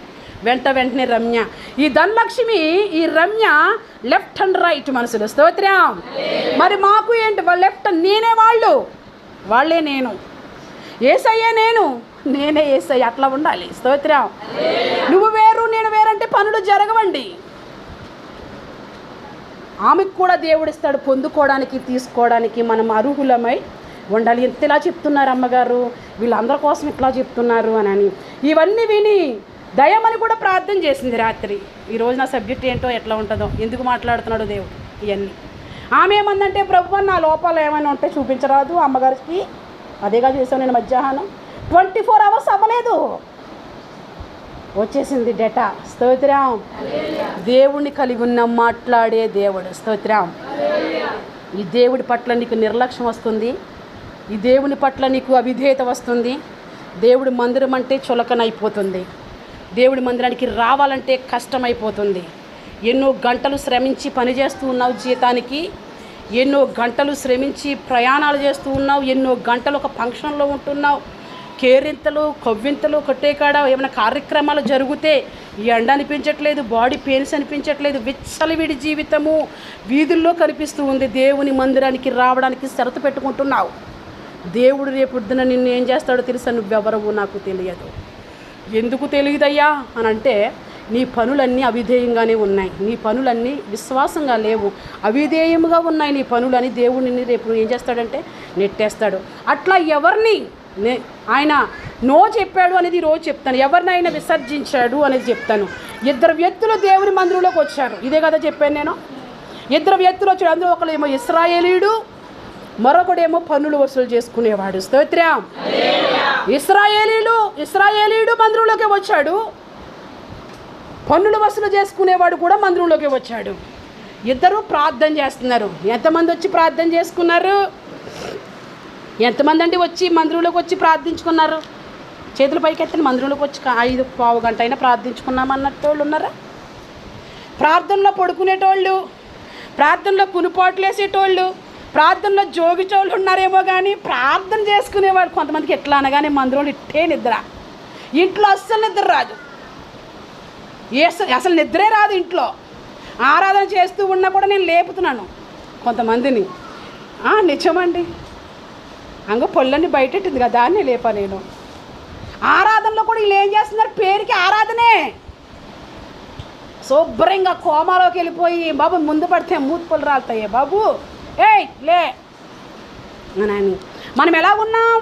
వెంటనే రమ్య. ఈ ధనలక్ష్మి ఈ రమ్య లెఫ్ట్ అండ్ రైట్ మనసులు. స్తోత్రం. మరి మాకు ఏంటి? వాళ్ళు లెఫ్ట్, నేనే వాళ్ళే నేను, ఏసయ్యే నేనే ఏసయ్య. అట్లా ఉండాలి. స్తోత్రం. నువ్వు వేరు నేను వేరంటే పనులు జరగవండి. ఆమెకు కూడా దేవుడిస్తాడు పొందుకోవడానికి, తీసుకోవడానికి మనం అర్హులమై ఉండాలి. ఇంతలా చెప్తున్నారు అమ్మగారు, వీళ్ళందరి కోసం ఇట్లా చెప్తున్నారు అని. ఇవన్నీ విని దయమని కూడా ప్రార్థన చేసింది రాత్రి. ఈరోజు నా సబ్జెక్ట్ ఏంటో ఎట్లా ఉంటుందో, ఎందుకు మాట్లాడుతున్నాడో దేవుడు ఇవన్నీ. ఆమె ఏమందంటే, ప్రభు నా లోపాలు ఏమైనా ఉంటే చూపించరాదు అమ్మగారికి. అదేగా చేసాను నేను మధ్యాహ్నం. 24 hours అవ్వలేదు, వచ్చేసింది డేటా. స్తోత్రం. దేవుణ్ణి కలిగి ఉన్న మాట్లాడే దేవుడు. స్తోత్రం. ఈ దేవుడి పట్ల నీకు నిర్లక్ష్యం వస్తుంది, ఈ దేవుని పట్ల నీకు అవిధేయత వస్తుంది. దేవుడి మందిరం అంటే చులకనైపోతుంది, దేవుడి మందిరానికి రావాలంటే కష్టమైపోతుంది. ఎన్నో గంటలు శ్రమించి పనిచేస్తూ ఉన్నావు జీతానికి, ఎన్నో గంటలు శ్రమించి ప్రయాణాలు చేస్తూ ఉన్నావు, ఎన్నో గంటలు ఒక ఫంక్షన్లో ఉంటున్నావు. కేరింతలు కొవ్వింతలు కొట్టేకాడ ఏమైనా కార్యక్రమాలు జరిగితే ఈ ఎండ అనిపించట్లేదు, బాడీ పెయిన్స్ అనిపించట్లేదు, విచ్చలవిడి జీవితము వీధుల్లో కనిపిస్తూ ఉంది. దేవుని మందిరానికి రావడానికి షరతు పెట్టుకుంటున్నావు. దేవుడు రేపొద్దున నిన్ను ఏం చేస్తాడో తెలుసా? నువ్వెవరవు నాకు తెలియదు. ఎందుకు తెలియదయ్యా అని అంటే, నీ పనులన్నీ అవిధేయంగానే ఉన్నాయి, నీ పనులన్నీ విశ్వాసంగా లేవు, అవిధేయముగా ఉన్నాయి నీ పనులని దేవుడిని రేపు ఏం చేస్తాడంటే నెట్టేస్తాడు. అట్లా ఎవరిని ఆయన నో చెప్పాడు అనేది ఈరోజు చెప్తాను, ఎవరినైనా విసర్జించాడు అనేది చెప్తాను. 2 వ్యక్తులు దేవుని మందిరంలోకి వచ్చారు, ఇదే కదా చెప్పాను నేను. 2 వ్యక్తులు వచ్చాడు, అందులో ఒకడేమో ఇశ్రాయేలీయుడు, మరొకడేమో పన్నులు వసూలు చేసుకునేవాడు. స్తోత్రం. ఇశ్రాయేలీయుడు మందిరంలోకి వచ్చాడు, పన్నులు వసూలు చేసుకునేవాడు కూడా మందిరంలోకి వచ్చాడు. ఇద్దరు ప్రార్థన చేస్తున్నారు. ఎంతమంది వచ్చి ప్రార్థన చేసుకున్నారు? ఎంతమంది అండి వచ్చి మందిరంలోకి వచ్చి ప్రార్థించుకున్నారు? చేతులు పైకెత్తిన మందిరంలోకి వచ్చి 5-15 గంట అయినా ప్రార్థించుకున్నామన్నట్టు వాళ్ళు ఉన్నారా? ప్రార్థనలో పడుకునేటోళ్ళు, ప్రార్థనలో కునుపాట్లు వేసేటోళ్ళు, ప్రార్థనలో జోగిచోళ్ళు ఉన్నారేమో కానీ ప్రార్థన చేసుకునేవాడు కొంతమందికి ఎట్లా అనగానే మందిరంలో ఇట్టే నిద్ర. ఇంట్లో అస్సలు నిద్ర రాదు, అసలు నిద్రే రాదు ఇంట్లో. ఆరాధన చేస్తూ ఉన్నా కూడా నేను లేపుతున్నాను కొంతమందిని. నిజమండి, అంగ పొల్లన్నీ బయటెట్టింది కదా అని లేపా నేను. ఆరాధనలో కూడా వీళ్ళు ఏం చేస్తున్నారు? పేరుకి ఆరాధనే. శుభ్రంగా కోమాలోకి వెళ్ళిపోయి, బాబు ముందు పడితే మూతుపళ్ళు రాలుతాయే బాబు, ఏయ్ లే అని. మనం ఎలా ఉన్నాం?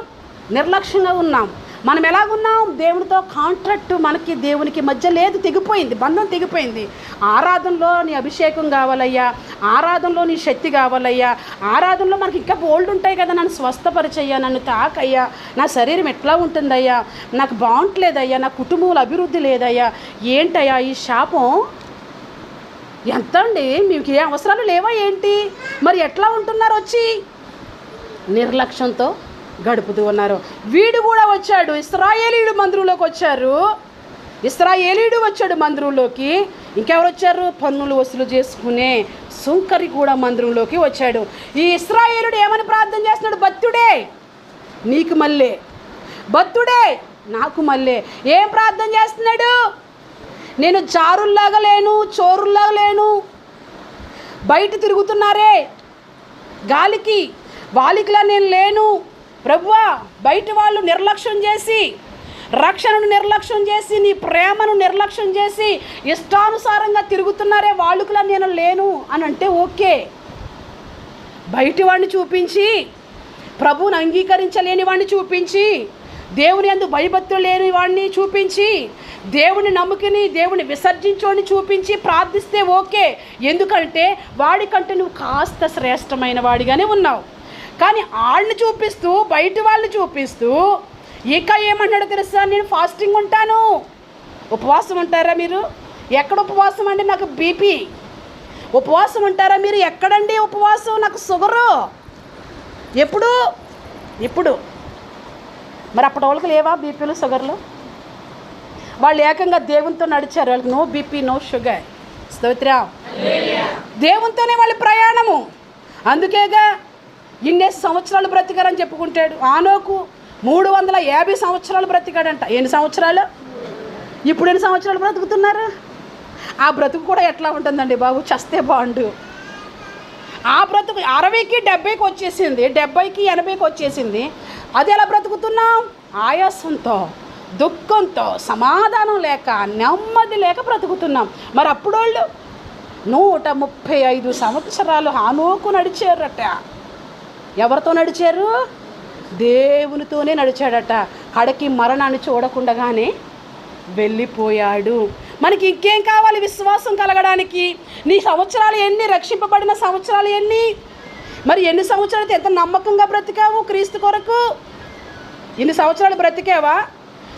నిర్లక్ష్యంగా ఉన్నాం. మనం ఎలాగున్నాం? దేవునితో కాంట్రాక్ట్ మనకి దేవునికి మధ్య లేదు, తెగిపోయింది, బంధం తెగిపోయింది. ఆరాధనలో నీ అభిషేకం కావాలయ్యా, ఆరాధనలో నీ శక్తి కావాలయ్యా, ఆరాధనలో మనకి ఇంకా బోల్డ్ ఉంటాయి కదా, నన్ను స్వస్థపరిచయ్యా, నన్ను తాకయ్యా, నా శరీరం ఎట్లా ఉంటుందయ్యా, నాకు బాగుంటలేదయ్యా, నా కుటుంబంలో అభివృద్ధి లేదయ్యా, ఏంటయ్యా ఈ శాపం ఎంత అండి, మీకు ఏ అవసరాలు లేవా ఏంటి? మరి ఎట్లా ఉంటున్నారు? వచ్చి నిర్లక్ష్యంతో గడుపుతూ ఉన్నారు. వీడు కూడా వచ్చాడు, ఇశ్రాయేలీయుడు మందిరంలోకి వచ్చారు. ఇశ్రాయేలీయుడు వచ్చాడు మందిరంలోకి. ఇంకెవరు వచ్చారు? పన్నులు వసూలు చేసుకునే సుంకరి కూడా మందిరంలోకి వచ్చాడు. ఈ ఇశ్రాయేలుడు ఏమని ప్రార్థన చేస్తున్నాడు? బత్తుడే నీకు మళ్ళీ, బత్తుడే నాకు మళ్ళీ. ఏం ప్రార్థన చేస్తున్నాడు? నేను జారుల్లాగా లేను, చోరుల్లాగా లేను, బయట తిరుగుతున్నారే గాలికి వాలికిలా నేను లేను ప్రభువా. బయట వాళ్ళు నిర్లక్ష్యం చేసి, రక్షణను నిర్లక్ష్యం చేసి, నీ ప్రేమను నిర్లక్ష్యం చేసి ఇష్టానుసారంగా తిరుగుతున్నారే, వాళ్ళకులా నేను లేను అని అంటే ఓకే. బయటి వాడిని చూపించి, ప్రభువుని అంగీకరించలేని వాడిని చూపించి, దేవుని యందు భయభక్తులు లేని వాడిని చూపించి, దేవుని నమ్ముకుని దేవుని విసర్జించోని చూపించి ప్రార్థిస్తే ఓకే. ఎందుకంటే వాడికంటే నువ్వు కాస్త శ్రేష్టమైన వాడిగానే ఉన్నావు. కానీ వాళ్ళని చూపిస్తూ, బయట వాళ్ళని చూపిస్తూ ఇక ఏమన్నాడో తెలుసా? నేను ఫాస్టింగ్ ఉంటాను. ఉపవాసం ఉంటారా మీరు? ఎక్కడ ఉపవాసం అండి? నాకు బీపీ. ఉపవాసం ఉంటారా మీరు? ఎక్కడండి ఉపవాసం? నాకు షుగరు. ఎప్పుడు? ఇప్పుడు. మరి అప్పటి వాళ్ళకి లేవా బీపీలు, షుగర్లు? వాళ్ళు ఏకంగా దేవునితో నడిచారు. వాళ్ళకి నో బీపీ, నో షుగర్. స్తోత్రం. దేవునితోనే వాళ్ళ ప్రయాణము. అందుకేగా ఇన్నే సంవత్సరాలు బ్రతికారని చెప్పుకుంటాడు. ఆనోకు 350 సంవత్సరాలు బ్రతికాడంట. ఎన్ని సంవత్సరాలు? ఇప్పుడు ఎన్ని సంవత్సరాలు బ్రతుకుతున్నారు? ఆ బ్రతుకు కూడా ఎట్లా ఉంటుందండి బాబు? చస్తే బాండు. ఆ బ్రతుకు 60కి 70కి వచ్చేసింది, 70కి 80కి వచ్చేసింది. అది ఎలా బ్రతుకుతున్నాం? ఆయాసంతో, దుఃఖంతో, సమాధానం లేక, నెమ్మది లేక బ్రతుకుతున్నాం. మరి అప్పుడు వాళ్ళు 135 సంవత్సరాలు హానోకు నడిచారట. ఎవరితో నడిచారు? దేవునితోనే నడిచాడట. కడకి మరణాన్ని చూడకుండగానే వెళ్ళిపోయాడు. మనకి ఇంకేం కావాలి విశ్వాసం కలగడానికి? నీ సంవత్సరాలు ఎన్ని? రక్షింపబడిన సంవత్సరాలు ఎన్ని? మరి ఎన్ని సంవత్సరాలు ఎంత నమ్మకంగా బ్రతికావు క్రీస్తు కొరకు? ఇన్ని సంవత్సరాలు బ్రతికావా?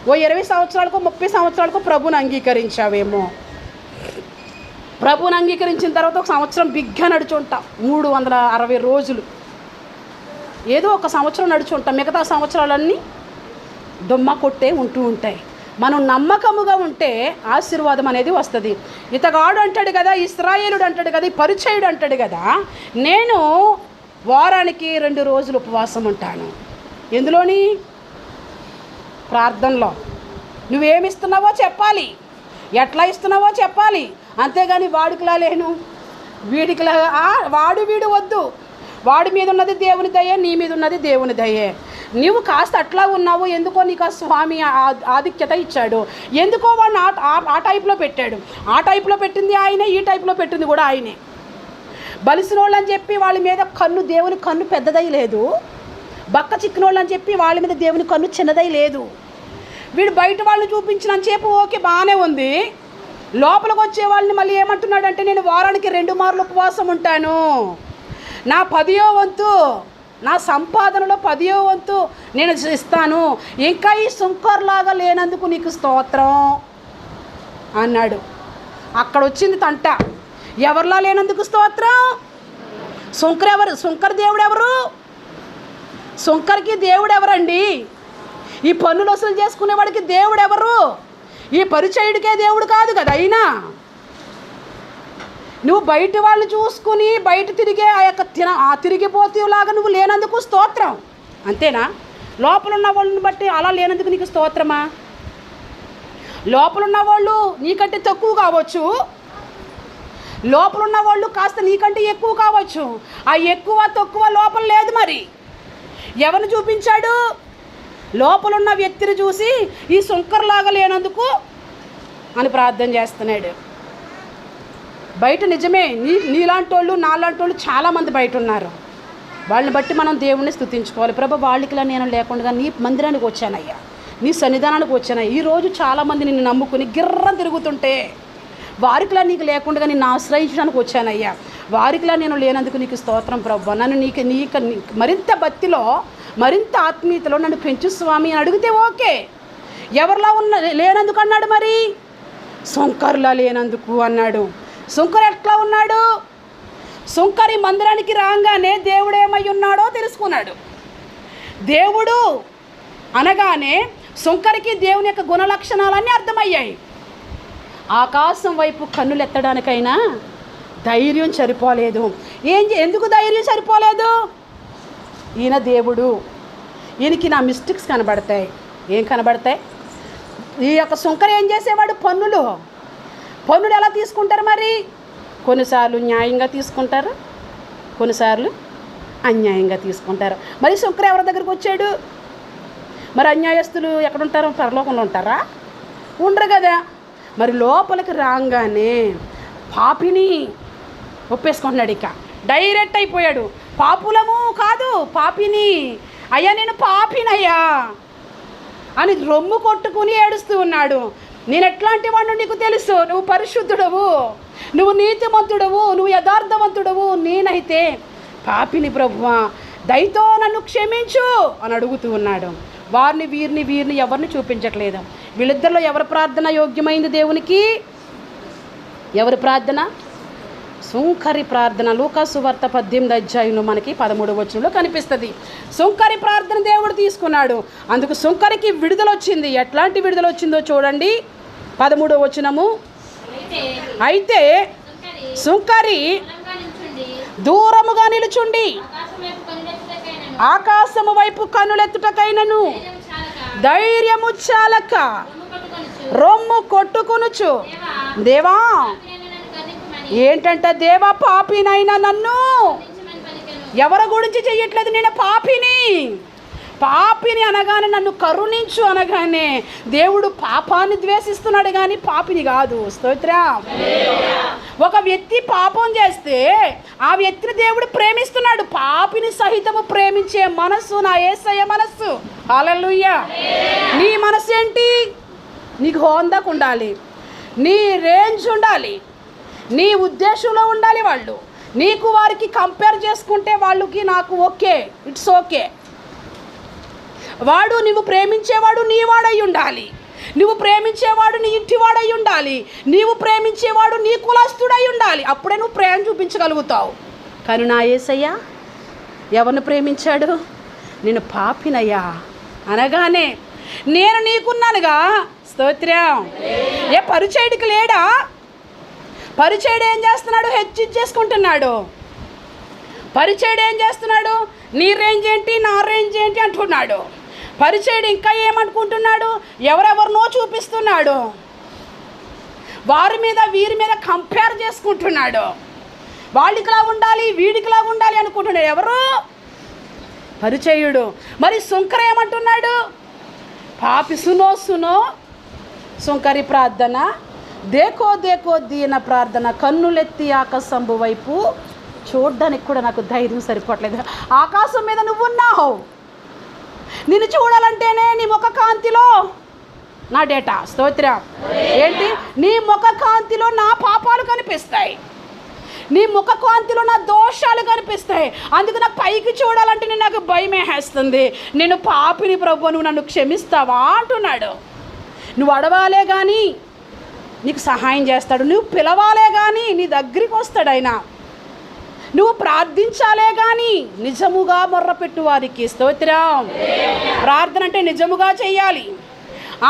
ఓ 20 సంవత్సరాలకు 30 సంవత్సరాలకు ప్రభువుని అంగీకరించావేమో. ప్రభువుని అంగీకరించిన తర్వాత ఒక సంవత్సరం బిగ్గా నడుచుంటాం, 360 రోజులు ఏదో ఒక సంవత్సరం నడుచుంటాం, మిగతా సంవత్సరాలన్నీ దొమ్మ కొట్టే ఉంటూ ఉంటాయి. మనం నమ్మకముగా ఉంటే ఆశీర్వాదం అనేది వస్తుంది. ఇతగాడు అంటాడు కదా, ఇశ్రాయేలుడు అంటాడు కదా, ఈ పరిచయుడు అంటాడు కదా, నేను వారానికి 2 రోజులు ఉపవాసం ఉంటాను. ఎందులోని? ప్రార్థనలో. నువ్వేమిస్తున్నావో చెప్పాలి, ఎట్లా ఇస్తున్నావో చెప్పాలి. అంతేగాని వాడికిలా లేను, వీడికిలా, వాడు వీడు వద్దు. వాడి మీద ఉన్నది దేవుని దయే, నీ మీద ఉన్నది దేవుని దయే. నీవు కాస్త అట్లా ఉన్నావు, ఎందుకో నీకు ఆ స్వామి ఆధిక్యత ఇచ్చాడు, ఎందుకో వాడిని ఆ టైప్లో పెట్టాడు. ఆ టైప్లో పెట్టింది ఆయనే, ఈ టైప్లో పెట్టింది కూడా ఆయనే. బలిసినోళ్ళు అని చెప్పి వాళ్ళ మీద దేవుని కన్ను పెద్దదై లేదు, బక్క చిక్కినోళ్ళు అని చెప్పి వాళ్ళ మీద దేవుని కన్ను చిన్నదై లేదు. వీడు బయట వాళ్ళని చూపించినంత సేపు ఓకే బాగానే ఉంది, లోపలికి వచ్చే వాళ్ళని మళ్ళీ ఏమంటున్నాడంటే, నేను వారానికి 2 మార్లు ఉపవాసం ఉంటాను, నా 10వ వంతు, నా సంపాదనలో 10వ వంతు నేను ఇస్తాను, ఇంకా ఈ సుంకర్లాగా లేనందుకు నీకు స్తోత్రం అన్నాడు. అక్కడ వచ్చింది తంట. ఎవరిలా లేనందుకు స్తోత్రం? సుంకర్ దేవుడు ఎవరు? సుంకర్కి దేవుడు ఎవరండి? ఈ పన్నులు వసూలు చేసుకునేవాడికి దేవుడు ఎవరు? ఈ పరిచయుడికే దేవుడు కాదు కదా. అయినా నువ్వు బయట వాళ్ళు చూసుకుని బయట తిరిగే ఆ యొక్క తిరిగిపోతేలాగా నువ్వు లేనందుకు స్తోత్రం, అంతేనా? లోపల ఉన్న వాళ్ళని బట్టి అలా లేనందుకు నీకు స్తోత్రమా? లోపల ఉన్న వాళ్ళు నీకంటే తక్కువ కావచ్చు, లోపల ఉన్న వాళ్ళు కాస్త నీకంటే ఎక్కువ కావచ్చు. ఆ ఎక్కువ తక్కువ లోపల లేదు. మరి ఎవరిని చూపించాడు? లోపలున్న వ్యక్తిని చూసి ఈ సుంకర్లాగా లేనందుకు అని ప్రార్థన చేస్తున్నాడు. బయట నిజమే, నీలాంటి వాళ్ళు నాలాంటి వాళ్ళు చాలామంది బయట ఉన్నారు. వాళ్ళని బట్టి మనం దేవుణ్ణి స్తుతించుకోవాలి. ప్రభు వాళ్ళకిలా నేను లేకుండా నీ మందిరానికి వచ్చానయ్యా, నీ సన్నిధానానికి వచ్చానయ్యా. ఈరోజు చాలామంది నిన్ను నమ్ముకుని గిర్రం తిరుగుతుంటే వారికిలా నీకు లేకుండా నిన్ను ఆశ్రయించడానికి వచ్చానయ్యా, వారికిలా నేను లేనందుకు నీకు స్తోత్రం ప్రభు. నన్ను నీకు మరింత భక్తిలో మరింత ఆత్మీయతలో నన్ను పెంచు స్వామి అని అడిగితే ఓకే. ఎవరిలా లేనందుకు అన్నాడు? మరి సుంకర్లా లేనందుకు అన్నాడు. సుంకర్ ఎట్లా ఉన్నాడు? సుంకరి మందిరానికి రాగానే దేవుడు ఏమై ఉన్నాడో తెలుసుకున్నాడు. దేవుడు అనగానే సుంకరికి దేవుని యొక్క గుణలక్షణాలన్నీ అర్థమయ్యాయి. ఆకాశం వైపు కన్నులెత్తడానికైనా ధైర్యం సరిపోలేదు. ఎందుకు ధైర్యం సరిపోలేదు? ఈయన దేవుడు, ఈయనకి నా మిస్టేక్స్ కనబడతాయి. ఏం కనబడతాయి? ఈ యొక్క సుంకర ఏం చేసేవాడు? పన్నులు ఎలా తీసుకుంటారు? మరి కొన్నిసార్లు న్యాయంగా తీసుకుంటారు, కొన్నిసార్లు అన్యాయంగా తీసుకుంటారు. మరి సుంకర ఎవరి దగ్గరికి వచ్చాడు? మరి అన్యాయస్తులు ఎక్కడుంటారు? పరలోకంలో ఉంటారా? ఉండరు కదా. మరి లోపలికి రాగానే పాపిని ఒప్పేసుకుంటున్నాడు. ఇక డైరెక్ట్ అయిపోయాడు. పాపులము కాదు, పాపిని. అయ్యా నేను పాపినయ్యా అని రొమ్ము కొట్టుకుని ఏడుస్తూ ఉన్నాడు. నేను ఎట్లాంటి వాడిని నీకు తెలుసు, నువ్వు పరిశుద్ధుడవు, నువ్వు నీతిమంతుడవు, నువ్వు యథార్థవంతుడవు, నేనైతే పాపిని ప్రభువా, దయతో నన్ను క్షమించు అని అడుగుతూ ఉన్నాడు. వీరిని ఎవరిని చూపించట్లేదు. వీళ్ళిద్దరిలో ఎవరి ప్రార్థన యోగ్యమైంది దేవునికి? ఎవరి ప్రార్థన? సుంకరి ప్రార్థన. లూకాసు సువార్త 18వ అధ్యాయంలో మనకి 13వ వచనంలో కనిపిస్తుంది. సుంకరి ప్రార్థన దేవుడు తీసుకున్నాడు. అందుకు సుంకరికి విడుదల వచ్చింది. ఎట్లాంటి విడుదల వచ్చిందో చూడండి, 13వ వచనము. అయితే సుంకరి దూరముగా నిలుచుండి ఆకాశము వైపు కన్నులెత్తుటకైనను ధైర్యము చాలక రొమ్ము కొట్టుకొనుచు, దేవా ఏంటంటే దేవా పాపినైనా నన్ను ఎవరి గురించి చెయ్యట్లేదు, నేను పాపిని అనగానే నన్ను కరుణించు అనగానే దేవుడు పాపాన్ని ద్వేషిస్తున్నాడు కానీ పాపిని కాదు. స్తోత్రం. ఒక వ్యక్తి పాపం చేస్తే ఆ వ్యక్తిని దేవుడు ప్రేమిస్తున్నాడు. పాపిని సహితము ప్రేమించే మనస్సు నా యేసయ్య మనస్సు. హల్లెలూయా. నీ మనస్సు ఏంటి? నీకు హోందాకు ఉండాలి, నీ రేంజ్ ఉండాలి, నీ ఉద్దేశంలో ఉండాలి. వాళ్ళు నీకు వారికి కంపేర్ చేసుకుంటే వాళ్ళకి నాకు ఓకే, ఇట్స్ ఓకే. వాడు నువ్వు ప్రేమించేవాడు నీ వాడై ఉండాలి, నువ్వు ప్రేమించేవాడు నీ ఇంటివాడై ఉండాలి, నీవు ప్రేమించేవాడు నీ కులస్తుడై ఉండాలి. అప్పుడే నువ్వు ప్రేమ చూపించగలుగుతావు. కానీ నా యేసయ్య ఎవరిని ప్రేమించాడు? నేను పాపినయ్యా అనగానే నేను నీకున్నానుగా. స్తోత్రం. ఏ పరిచయుడికి లేడా? పరిచయుడు ఏం చేస్తున్నాడు? హెచ్చించేసుకుంటున్నాడు. పరిచయుడు ఏం చేస్తున్నాడు? నీ రేంజ్ ఏంటి, నా రేంజ్ ఏంటి అంటున్నాడు. పరిచయుడు ఇంకా ఏమనుకుంటున్నాడు? ఎవరెవరినో చూపిస్తున్నాడు, వారి మీద వీరి మీద కంపేర్ చేసుకుంటున్నాడు. వాళ్ళకిలా ఉండాలి, వీడికిలా ఉండాలి అనుకుంటున్నాడు. ఎవరు? పరిచయుడు. మరి సుంకర ఏమంటున్నాడు? పాపి సునో సునో సుంకరి ప్రార్థన, దేకో దేకో దీన ప్రార్థన, కన్నులెత్తి ఆకాశంబు వైపు చూడ్డానికి కూడా నాకు ధైర్యం సరిపోవట్లేదు. ఆకాశం మీద నువ్వున్నావు, నిన్ను చూడాలంటేనే నీ ముఖ కాంతిలో నా డేటా. స్తోత్రం. ఏంటి? నీ ముఖ కాంతిలో నా పాపాలు కనిపిస్తాయి, నీ ముఖ కాంతిలో నా దోషాలు కనిపిస్తాయి. అందుకు నాకు పైకి చూడాలంటే నాకు భయమేస్తుంది. నేను పాపిని ప్రభు, నువ్వు నన్ను క్షమిస్తావా అంటున్నాడు. నువ్వు అడవాలే కానీ నీకు సహాయం చేస్తాడు, నువ్వు పిలవాలే కానీ నీ దగ్గరికి వస్తాడు ఆయన, నువ్వు ప్రార్థించాలే కానీ నిజముగా మొర్రపెట్టు వారికి. స్తోత్రం. ప్రార్థన అంటే నిజముగా చెయ్యాలి.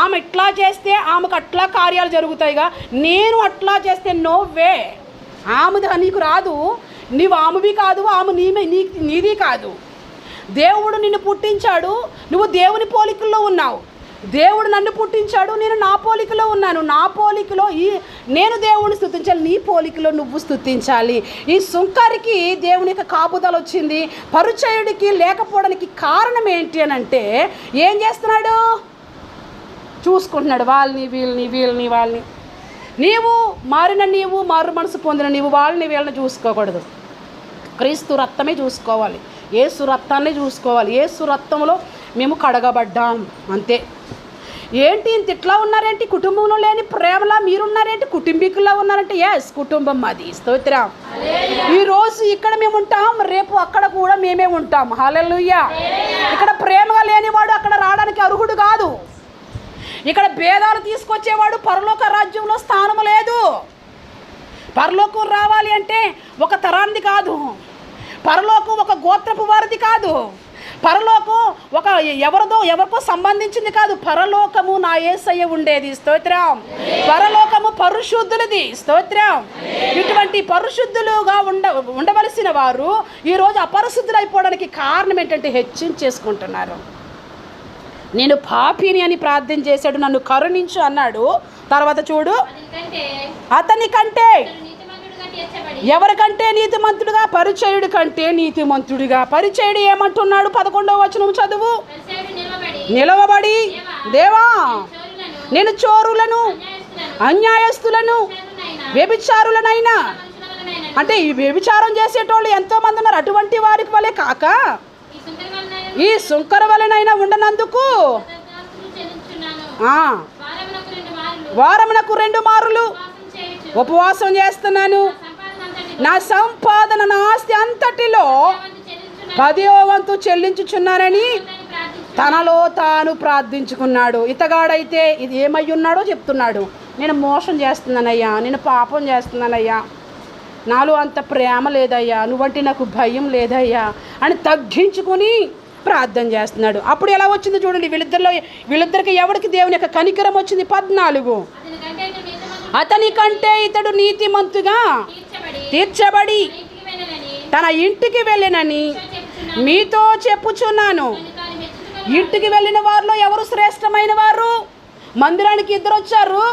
ఆమె ఇట్లా చేస్తే ఆమెకు అట్లా కార్యాలు జరుగుతాయిగా, నేను అట్లా చేస్తే నో వే. ఆమెది నీకు రాదు, నీవు ఆమెవి కాదు, ఆమె నీది కాదు. దేవుడు నిన్ను పుట్టించాడు, నువ్వు దేవుని పోలికల్లో ఉన్నావు. దేవుడు నన్ను పుట్టించాడు, నేను నా పోలికలో ఉన్నాను. నా పోలికలో నేను దేవుని స్తుతించాలి, నీ పోలికలో నువ్వు స్తుతించాలి. ఈ సుంకరికి దేవుని యొక్క కాపుదల వచ్చింది, పరిచయుడికి లేకపోవడానికి కారణం ఏంటి అని అంటే ఏం చేస్తున్నాడు? చూసుకుంటున్నాడు వాళ్ళని వాళ్ళని. నీవు మారు మనసు పొందిన నీవు వాళ్ళని వీళ్ళని చూసుకోకూడదు. క్రీస్తు రక్తమే చూసుకోవాలి, యేసు రక్తాన్ని చూసుకోవాలి. యేసు రక్తంలో మేము కడగబడ్డాం అంతే. ఏంటి ఇంత ఇట్లా ఉన్నారేంటి? కుటుంబంలో లేని ప్రేమలా మీరున్నారేంటి? కుటుంబీకుల్లో ఉన్నారంటే ఎస్, కుటుంబం మాది. స్తోత్రం. ఈరోజు ఇక్కడ మేము ఉంటాం, రేపు అక్కడ కూడా మేమే ఉంటాం. హల్లెలూయా. ఇక్కడ ప్రేమగా లేనివాడు అక్కడ రావడానికి అర్హుడు కాదు. ఇక్కడ భేదాలు తీసుకొచ్చేవాడు పరలోక రాజ్యంలో స్థానం లేదు. పరలోకం రావాలి అంటే ఒక తరాన్ని కాదు, పరలోకం ఒక గోత్రపు వారిది కాదు, పరలోకం ఒక ఎవరికో సంబంధించింది కాదు. పరలోకము నా యేసయ్య ఉండేది. స్తోత్రం. పరలోకము పరిశుద్ధులది. స్తోత్రం. ఇటువంటి పరిశుద్ధులుగా ఉండవలసిన వారు ఈరోజు అపరిశుద్ధులు అయిపోవడానికి కారణం ఏంటంటే హెచ్చించేసుకుంటున్నారు. నేను పాపిని అని ప్రార్థన చేశాడు, నన్ను కరుణించు అన్నాడు. తర్వాత చూడు, అతని కంటే ఎవరికంటే నీతిమంతుడుగా? పరిచయుడి కంటే నీతిమంతుడిగా. పరిచయుడు ఏమంటున్నాడు? 11వ వచనం చదువు. నిలవబడి, దేవా నేను చోరులను, అన్యాయస్తులను, వ్యభిచారులనైనా, అంటే ఈ వ్యభిచారం చేసేటోళ్ళు ఎంతోమంది ఉన్నారు, అటువంటి వారికి వలె కాక ఈ సుంకర వలనైనా ఉండనందుకు వారమునకు 2 మారులు ఉపవాసం చేస్తున్నాను. నా సంపాదన, నా ఆస్తి అంతటిలో 10వ వంతు చెల్లించుచున్నానని తనలో తాను ప్రార్థించుకున్నాడు. ఇతగాడైతే ఇది ఏమై ఉన్నాడో చెప్తున్నాడు. నేను మోసం చేస్తున్నానయ్యా, నేను పాపం చేస్తున్నానయ్యా, నాలో అంత ప్రేమ లేదయ్యా, నువ్వంటే నాకు భయం లేదయ్యా అని తగ్గించుకొని ప్రార్థన చేస్తున్నాడు. అప్పుడు ఎలా వచ్చింది చూడండి, వీళ్ళిద్దరికి ఎవరికి దేవుని యొక్క కనికరం వచ్చింది? 14. అతని కంటే ఇతడు నీతిమంతుగా తీర్చబడి తన ఇంటికి వెళ్ళినని మీతో చెప్పుచున్నాను. ఇంటికి వెళ్ళిన వారిలో ఎవరు శ్రేష్టమైన వారు? మందిరానికి 2 వచ్చారు,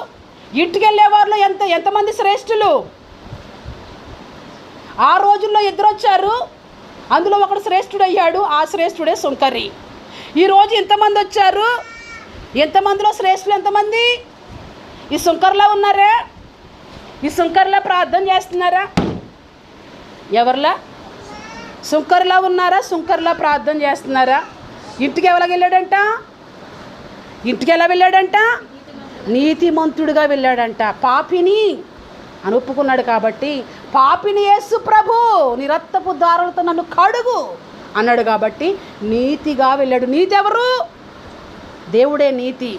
ఇంటికి వెళ్ళే వారిలో ఎంతమంది శ్రేష్ఠులు? ఆ రోజుల్లో 2 వచ్చారు, అందులో ఒకడు శ్రేష్ఠుడు అయ్యాడు, ఆ శ్రేష్ఠుడే సుంకరి. ఈరోజు ఎంతమంది వచ్చారు? ఎంతమందిలో శ్రేష్ఠులు ఎంతమంది? ఈ సుంకర్లా ఉన్నారా? ఈ సుంకర్లా ప్రార్థన చేస్తున్నారా? ఎవరిలా? సుంకర్లా ఉన్నారా? సుంకర్లా ప్రార్థన చేస్తున్నారా? ఇంటికి ఎలా వెళ్ళాడంట? నీతిమంతుడిగా వెళ్ళాడంట. పాపిని అని ఒప్పుకున్నాడు కాబట్టి, పాపిని యేసు ప్రభు నీ రక్తపు దారులతో నన్ను కడుగు అన్నాడు కాబట్టి నీతిగా వెళ్ళాడు. నీతి ఎవరు? దేవుడే నీతి.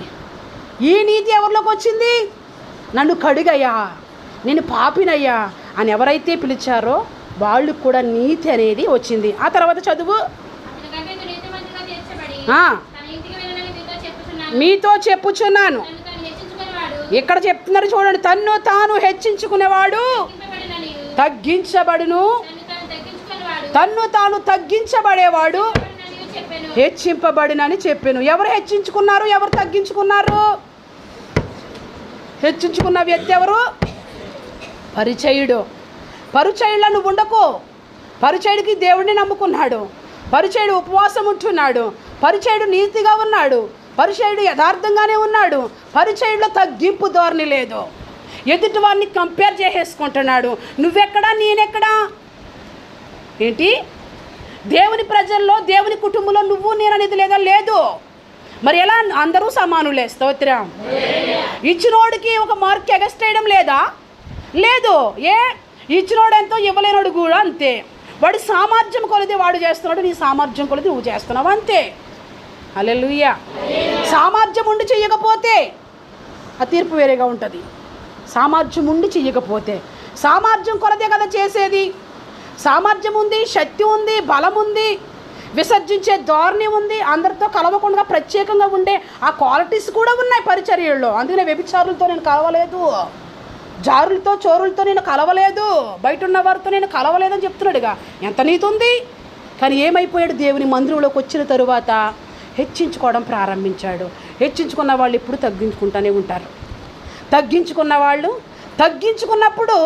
ఈ నీతి ఎవరిలోకి వచ్చింది? నన్ను కడుగయ్యా, నేను పాపినయ్యా అని ఎవరైతే పిలిచారో వాళ్ళకు కూడా నీతి అనేది వచ్చింది. ఆ తర్వాత చదువు. మీతో చెప్పుచున్నాను. ఇక్కడ చెప్తున్నారు చూడండి, తన్ను తాను హెచ్చించుకునేవాడు తగ్గించబడును, తన్ను తాను తగ్గించబడేవాడు హెచ్చింపబడినని చెప్పాను. ఎవరు హెచ్చించుకున్నారు? ఎవరు తగ్గించుకున్నారు? హెచ్చించుకున్న వ్యక్తి ఎవరు? పరిచయుడు. పరిచయుడులో నువ్వు ఉండకు. పరిచయుడికి దేవుడిని నమ్ముకున్నాడు. పరిచయుడు ఉపవాసం ఉంటున్నాడు. పరిచయుడు నీతిగా ఉన్నాడు. పరిచయుడు యథార్థంగానే ఉన్నాడు. పరిచయుడిలో తగ్గింపు ధోరణి లేదు. ఎదుటి వారిని కంపేర్ చేసేసుకుంటున్నాడు. నువ్వెక్కడా, నేనెక్కడా? ఏంటి? దేవుని ప్రజల్లో, దేవుని కుటుంబంలో నువ్వు నేననేది లేదా? లేదు. మరి ఎలా? అందరూ సమానులే. స్తోత్రం. ఇచ్చినోడికి ఒక మార్క్ ఎగస్ట్ వేయడం లేదా? లేదు. ఇచ్చినోడు ఎంతో, ఇవ్వలేనోడు కూడా అంతే. వాడి సామర్థ్యం కొలిది వాడు చేస్తున్నాడు, నీ సామర్థ్యం కొలిది నువ్వు చేస్తున్నావు, అంతే. హల్లెలూయా. సామర్థ్యం ఉండి చెయ్యకపోతే ఆ తీర్పు వేరేగా ఉంటుంది. సామర్థ్యం ఉండి చెయ్యకపోతే, సామర్థ్యం కొలదే కదా చేసేది. సామర్థ్యం ఉంది, శక్తి ఉంది, బలం ఉంది, విసర్జించే ధోరణి ఉంది, అందరితో కలవకుండా ప్రత్యేకంగా ఉండే ఆ క్వాలిటీస్ కూడా ఉన్నాయి పరిచర్యల్లో. అందుకనే వ్యభిచారులతో నేను కలవలేదు, జారులతో చోరులతో నేను కలవలేదు, బయట ఉన్న వారితో నేను కలవలేదని చెప్తున్నాడుగా. ఎంత నీతి ఉంది. కానీ ఏమైపోయాడు? దేవుని మందిరంలోకి వచ్చిన తరువాత హెచ్చించుకోవడం ప్రారంభించాడు. హెచ్చించుకున్న వాళ్ళు ఇప్పుడు తగ్గించుకుంటూనే ఉంటారు. తగ్గించుకున్న వాళ్ళు తగ్గించుకున్నప్పుడు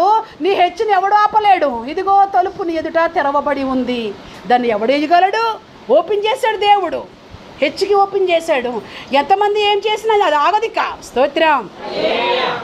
నీ హెచ్చుని ఎవడు ఆపలేడు. ఇదిగో తలుపు నీ ఎదుట తెరవబడి ఉంది, దాన్ని ఎవడేయగలడు? ఓపెన్ చేశాడు దేవుడు. హెచ్చుకి ఓపెన్ చేశాడు. ఎంతమంది ఏం చేసినా అది ఆగదిక. స్తోత్రం.